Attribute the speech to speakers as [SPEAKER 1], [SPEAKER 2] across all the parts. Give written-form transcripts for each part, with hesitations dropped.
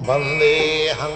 [SPEAKER 1] Vandeham.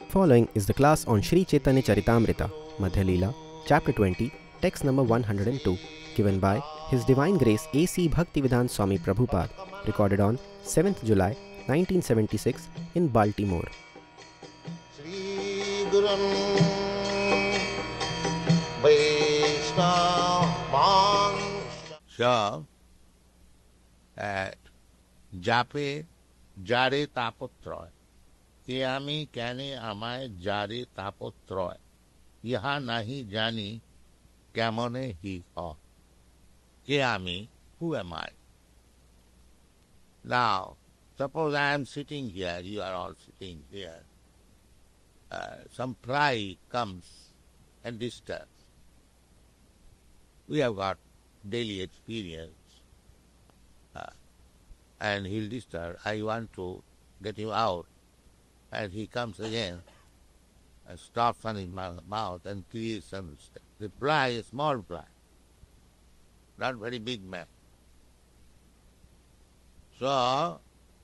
[SPEAKER 2] Following is the class on Sri Chaitanya Charitamrita, Madhya Leela, Chapter 20, Text number 102, given by His Divine Grace A.C. Bhaktivedanta Swami Prabhupada, recorded on 7th July 1976 in Baltimore.
[SPEAKER 1] Sri Gurum Vaishnava.
[SPEAKER 3] So, जापे जारे तापत्रय के आमी कहने আমায় जारे तापत्रय यहाँ नहीं जानी कैमने ही हो के आमी who am I? Now, suppose I am sitting here, you are all sitting here. Some fly comes and disturbs. We have got daily experience. And he'll disturb. I want to get him out. And he comes again and stops on his mouth and creates some. The fly is small fly, not very big man. So,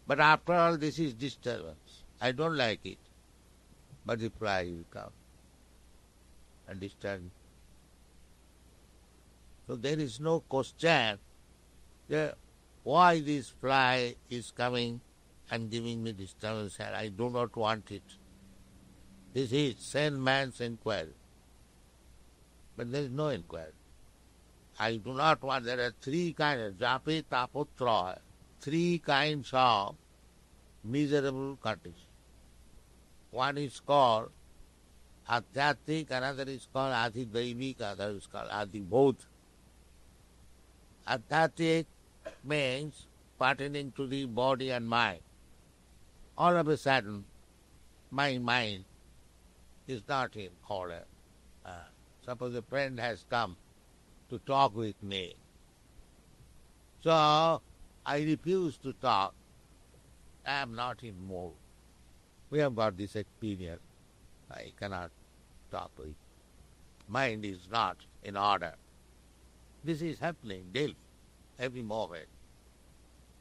[SPEAKER 3] but after all, this is disturbance. I don't like it. But the fly will come and disturb me. So there is no question why this fly is coming and giving me disturbance, and I do not want it. This is sane man's inquiry. But there is no inquiry. I do not want. There are three kinds of japi tapotra, three kinds of miserable conditions. One is called adhyatik, another is called adhidaivik, another is called adhibodh. Adhyatik means pertaining to the body and mind. All of a sudden, my mind is not in order. Suppose a friend has come to talk with me. So, I refuse to talk. I am not in mood. We have got this experience. I cannot talk to it. Mind is not in order. This is happening daily, every moment.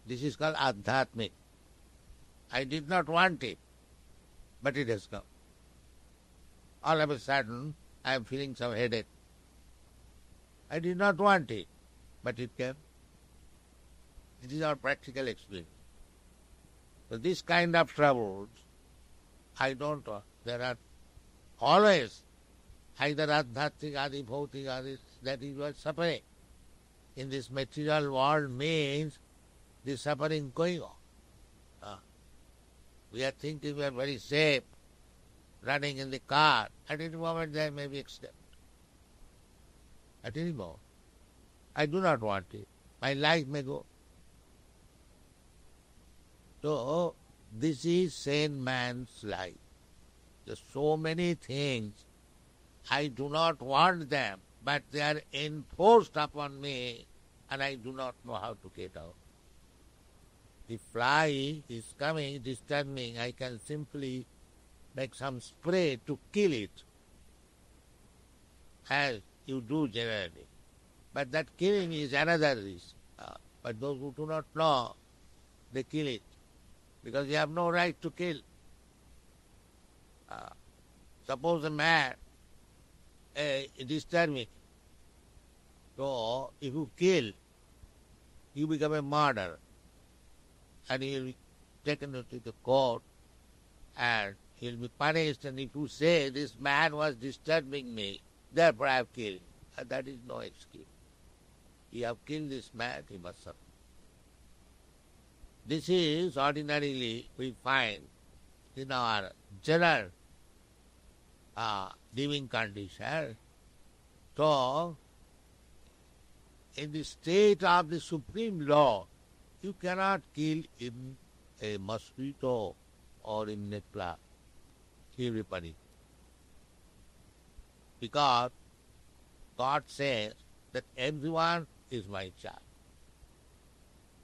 [SPEAKER 3] This is called adhyatmic. I did not want it, but it has come. All of a sudden, I am feeling some headache. I did not want it, but it came. This is our practical experience. So this kind of troubles, I don't want. There are always either adhyatik, adi, bhautik, adi, that is what suffering. In this material world means the suffering going on. We are thinking we are very safe, running in the car. At any moment there may be accident. At any moment. I do not want it. My life may go. So, this is sane man's life. There's so many things. I do not want them, but they are enforced upon me, and I do not know how to get out. The fly is coming, disturbing. I can simply make some spray to kill it, as you do generally. But that killing is another risk. But those who do not know, they kill it, because you have no right to kill. Suppose a man disturbs me. So, if you kill, you become a murderer. And he will be taken to the court and he will be punished. And if you say, this man was disturbing me, therefore I have killed him, that is no excuse. You have killed this man, he must suffer. This is ordinarily we find in our general living condition. So, in the state of the supreme law, you cannot kill in a mosquito or in a plant. He will be punished. Because God says that everyone is my child.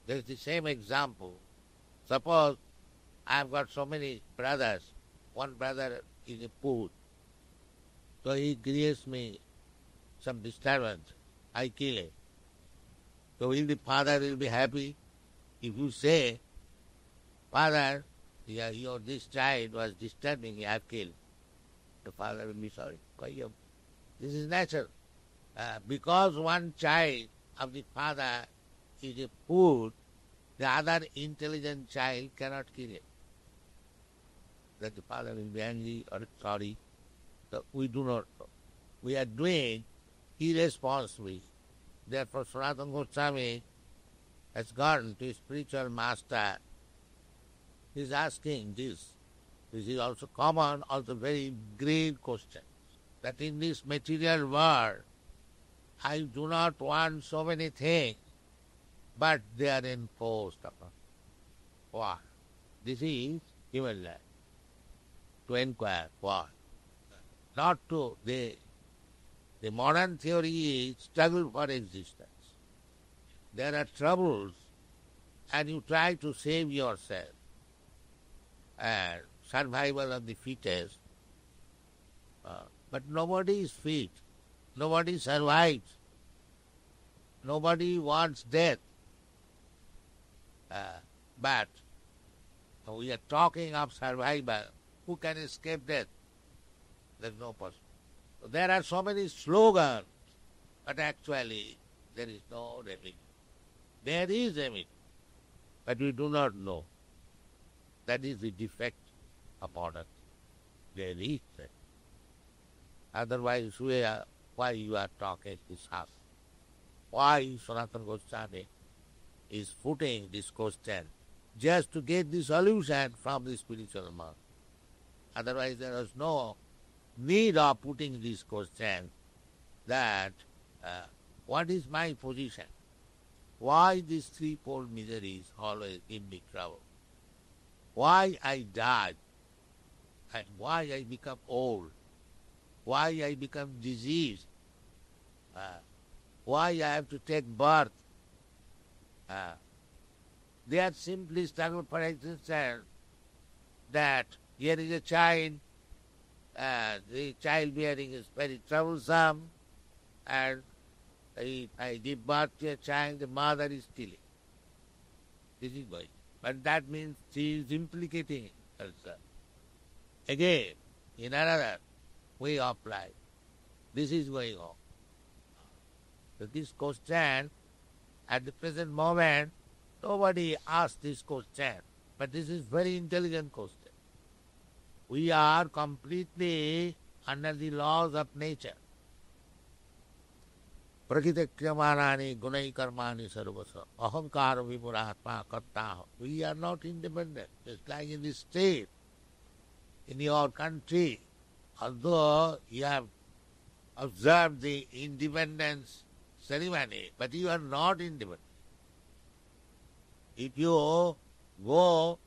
[SPEAKER 3] There is the same example. Suppose I have got so many brothers. One brother is a poor. So he creates me some disturbance. I kill him. So will the father will be happy? If you say Father, this child was disturbing me, I have killed. The father will be sorry. This is natural. Because one child of the father is a fool, the other intelligent child cannot kill it. That the father will be angry or sorry. So we do not know. We are doing irresponsibly. Therefore, Sanatana Goswami has gone to his spiritual master. He is asking this. This is also common, also very grave question. That in this material world, I do not want so many things, but they are enforced upon. Why? This is human life. To inquire why. Not to the modern theory is struggle for existence. There are troubles and you try to save yourself. And survival of the fittest. But nobody is fit. Nobody survives. Nobody wants death. But we are talking of survival. Who can escape death? There is no person. So there are so many slogans, but actually there is no remedy. There is remedy, but we do not know. That is the defect upon us. There is that. Otherwise, why you are talking this house? Why Sanatana Goswami is putting this question just to get the solution from the spiritual man. Otherwise, there is no need of putting this question that what is my position? Why these threefold miseries always give me trouble? Why I die? And why I become old? Why I become diseased? Why I have to take birth? They are simply struggle for existence. That here is a child, the childbearing is very troublesome, and if I give birth to a child, the mother is stealing. This is going. But that means she is implicating herself. Again, in another way of life, this is going on. So this question, at the present moment, nobody asks this question, but this is very intelligent question. We are completely under the laws of nature. Prakritakyamanani gunai karmani sarvasa ahankara vimuratma kartaha. We are not independent. Just like in this state, in your country, although you have observed the independence ceremony, but you are not independent. If you go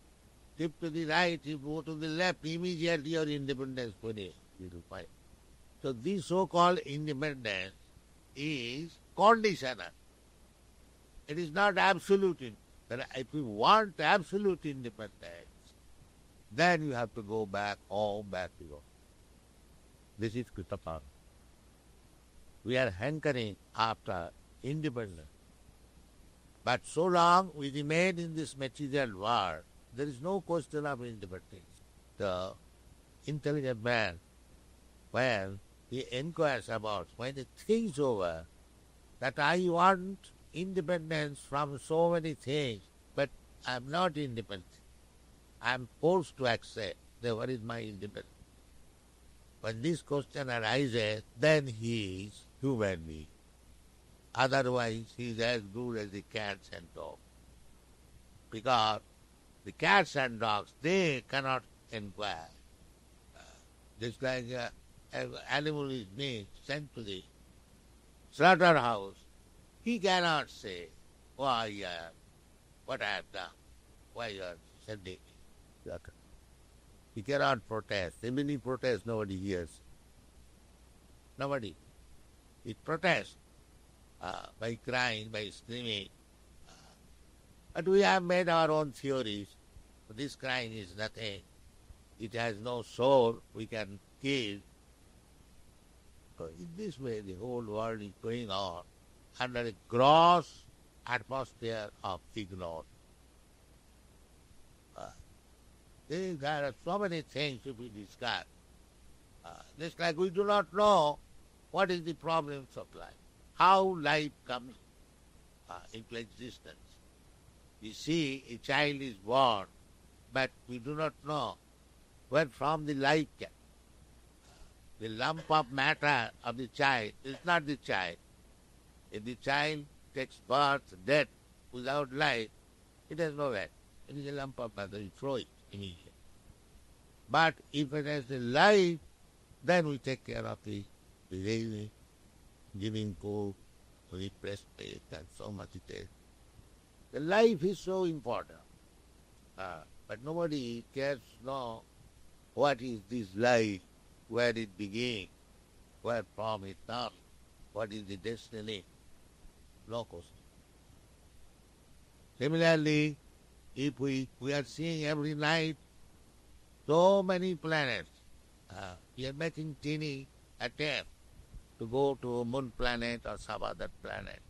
[SPEAKER 3] tip to the right, you go to the left, immediately your independence will find. So this so-called independence is conditional. It is not absolute. If you want absolute independence, then you have to go back home, back to your. This is Kritapana. We are hankering after independence. But so long we remain in this material world, there is no question of independence. The intelligent man, when he inquires about, when he thinks over, that I want independence from so many things, but I am not independent. I am forced to accept. Then what is my independence? When this question arises, then he is human being. Otherwise, he is as good as the cats and dogs. Because the cats and dogs, they cannot inquire. Just like an animal is being sent to the slaughterhouse, he cannot say, why, what I have done, why you are sending me. He cannot protest. Even he protests, nobody hears. Nobody. He protests by crying, by screaming. But we have made our own theories. This crying is nothing. It has no soul we can kill. So in this way, the whole world is going on under a gross atmosphere of ignorance. There are so many things to be discussed. Just like we do not know what is the problems of life, how life comes into existence. You see, a child is born, but we do not know where from the life came. The lump of matter of the child is not the child. If the child takes birth, death without life, it has no value. It is a lump of matter, you throw it immediately. But if it has a life, then we take care of the baby, giving food, breastfeed, and so much it is. The life is so important. But nobody cares to know what is this life, where it begins, where from it comes, what is the destiny. No question. Similarly, if we are seeing every night so many planets, we are making teeny attempt to go to a moon planet or some other planet.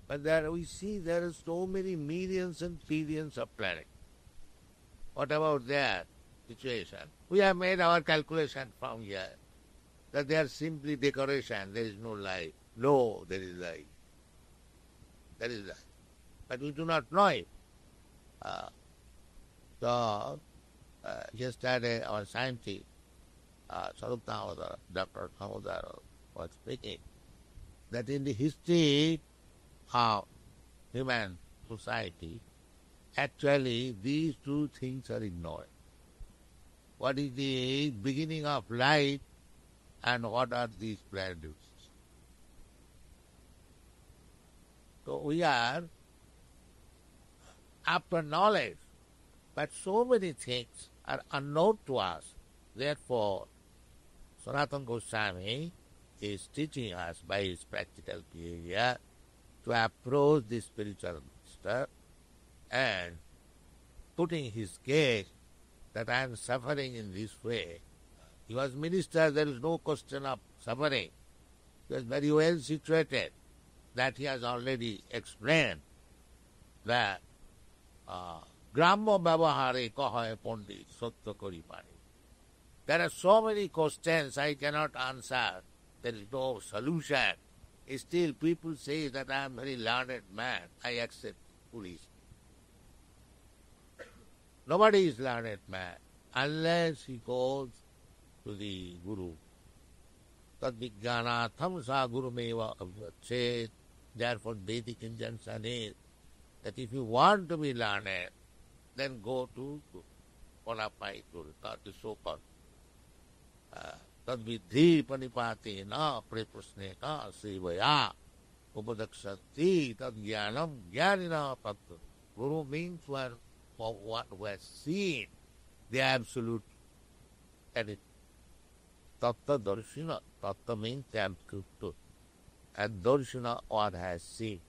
[SPEAKER 3] But there we see there are so many millions and billions of planets. What about their situation? We have made our calculation from here that they are simply decoration. There is no life. No, there is life. There is life. But we do not know it. Yesterday our scientist, Sarup Damodar, Dr. Damodar, was speaking that in the history of human society, actually these two things are ignored. What is the beginning of life and what are these planets? So we are after knowledge, but so many things are unknown to us. Therefore, Sanatana Goswami is teaching us by his practical behavior to approach the spiritual master and putting his case that I am suffering in this way. He was minister, there is no question of suffering. He was very well situated. That he has already explained that Gramma Babahare Kahaye Pondit Satya Kari Pani. There are so many questions I cannot answer. There is no solution. Still people say that I am a very learned man. I accept foolish. Nobody is learned man unless he goes to the Guru. Tad vijnanatham sa gurumeva avachet. Therefore Vedic injunction is that if you want to be learned, then go to bona fide Guru, not the so-called. Tad vidhi panipati na preprasneka sevaya upadakshati tad jnanam jnanina tattva. Guru means what was seen, the absolute edit. Tattva darshana. Tattva means the absolute truth. And darshana, what has seen.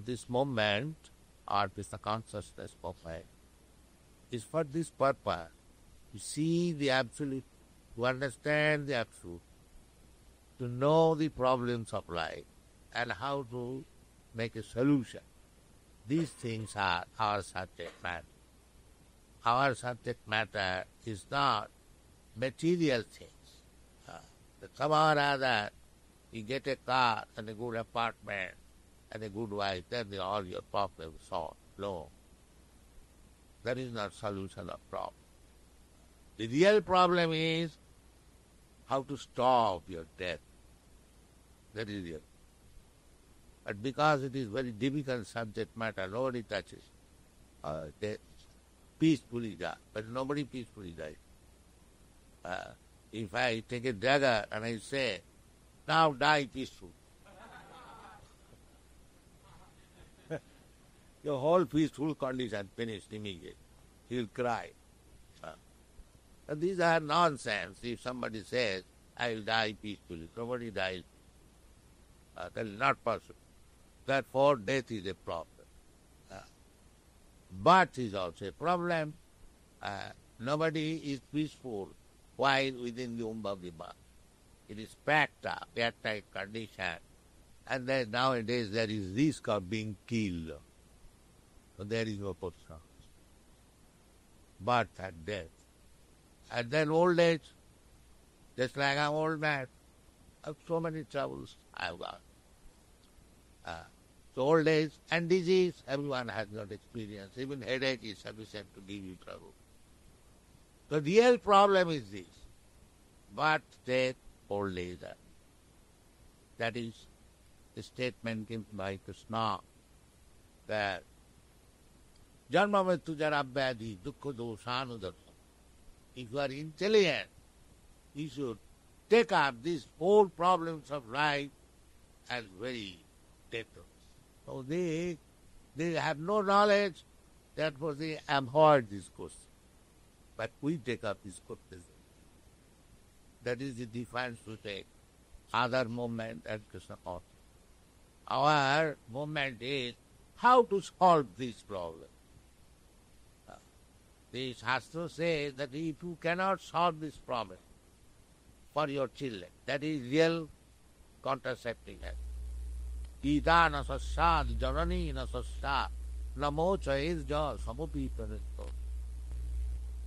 [SPEAKER 3] This moment, or Krishna consciousness movement, is for this purpose. To see the absolute, to understand the absolute, to know the problems of life, and how to make a solution. These things are our subject matter. Our subject matter is not material things. That somehow or other, you get a car and a good apartment and a good wife, then all your problems solved. No. That is not solution of problem. The real problem is how to stop your death. That is real. But because it is very difficult subject matter, nobody touches. Death peacefully die, but nobody peacefully dies. If I take a dagger and I say, now die peaceful, your whole peaceful condition finished immediately. He will cry. But these are nonsense. If somebody says, I will die peacefully, nobody dies. That is not possible. Therefore, death is a problem. Birth is also a problem. Nobody is peaceful while within the womb of the mother. It is packed up, airtight condition. And then nowadays there is risk of being killed. So there is no possibility. birth and death. And then old age, just like I'm old man, I have so many troubles I've got. So old age and disease, everyone has got experience. Even headache is sufficient to give you trouble. The real problem is this: birth, death, old age. That is the statement given by Krishna that Janma Mrityu Jara Vyadhi Dukkha Doshanudarsa. If you are intelligent, you should take up these whole problems of life as very dangerous. So they have no knowledge, therefore they avoid this question. But we take up this question. That is the difference to take other movement and Krishna consciousness. Our movement is how to solve this problem. The Shastra says that if you cannot solve this problem for your children, that is real contraceptive health. Ita na sassad janani na sassad namo chairja samupipanito.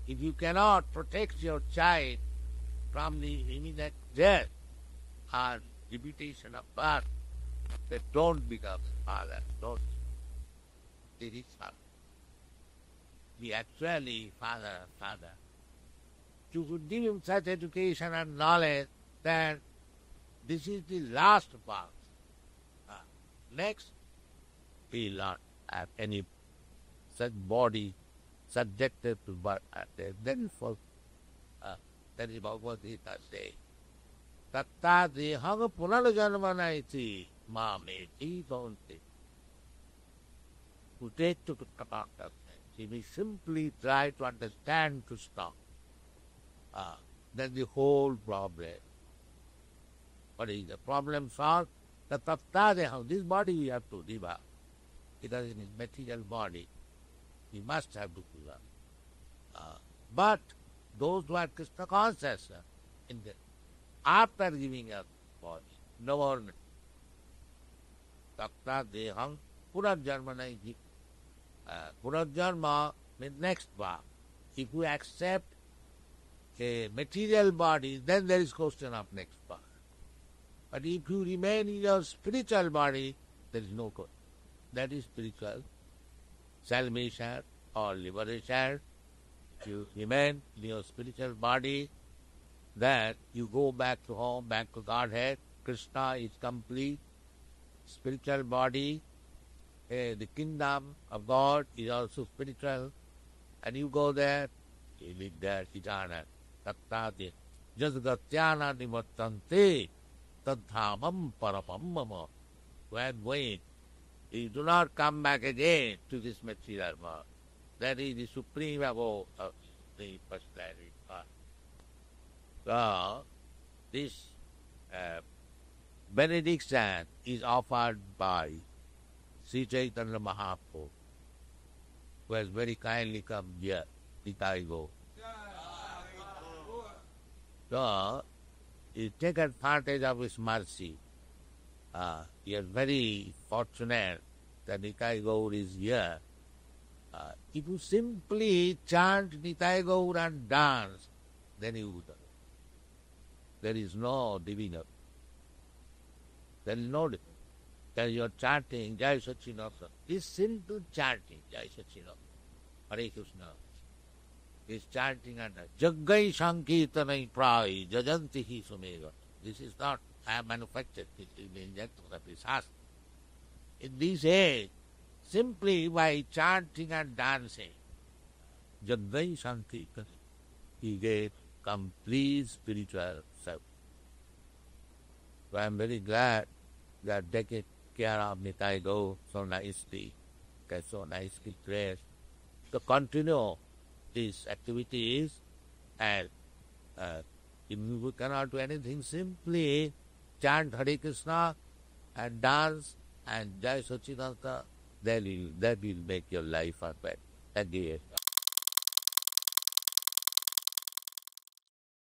[SPEAKER 3] If you cannot protect your child from the imminent death or repetition of birth, then don't become father, don't. This is father. Be actually father. You could give him such education and knowledge that this is the last part. Next, he will not have any such body subjected to birth and death. Then for that is Bhagavad Gita saying, Tatta dehang punarjanmana iti mameti bhante. To take to talk of he may simply try to understand Krishna. Then the whole problem. What is the problem solved? The tatta dehang, this body we have to give up. It is in his material body. He must have to give up. But those who are Krishna conscious, after giving up body, no more tatta dehang punarjanmana iti. Punarjanma means next birth. If you accept a material body, then there is question of next birth. But if you remain in your spiritual body, there is no question. That is spiritual salvation or liberation. If you remain in your spiritual body, then you go back to home, back to Godhead. Krishna is complete. Spiritual body, the kingdom of God is also spiritual. And you go there, you live there, Chitana, Tattati, Jasgatyana Nivattante, Tadhamam Parapam Mama. Wait. You do not come back again to this material world. That is the supreme abode of the personality. So, this benediction is offered by Sri Chaitanya Mahaprabhu, who has very kindly come here, Nitaigo. So, he take advantage of his mercy. He is very fortunate that Nitai Gaur is here. If you simply chant Nitai Gaur and dance, then you would. There is no division. There is no difference. That you are chanting Jai Sachinatha. Is simple chanting Jai Sachinatha. Hare Krishna. Is chanting and Jaggai Sankirtanai Prai Jajanti Hi Sumega. This is not I have manufactured it in the injector of the Shastra. In this age, simply by chanting and dancing, Jaggai Sankirtanai, he gave complete spiritual self. So I am very glad that taking care of Nitai Gaur so nicely, so nicely dressed, to continue these activities, and if we cannot do anything, simply chant Hare Krishna and dance and Jai Sachidananda, that will make your life perfect. Thank you.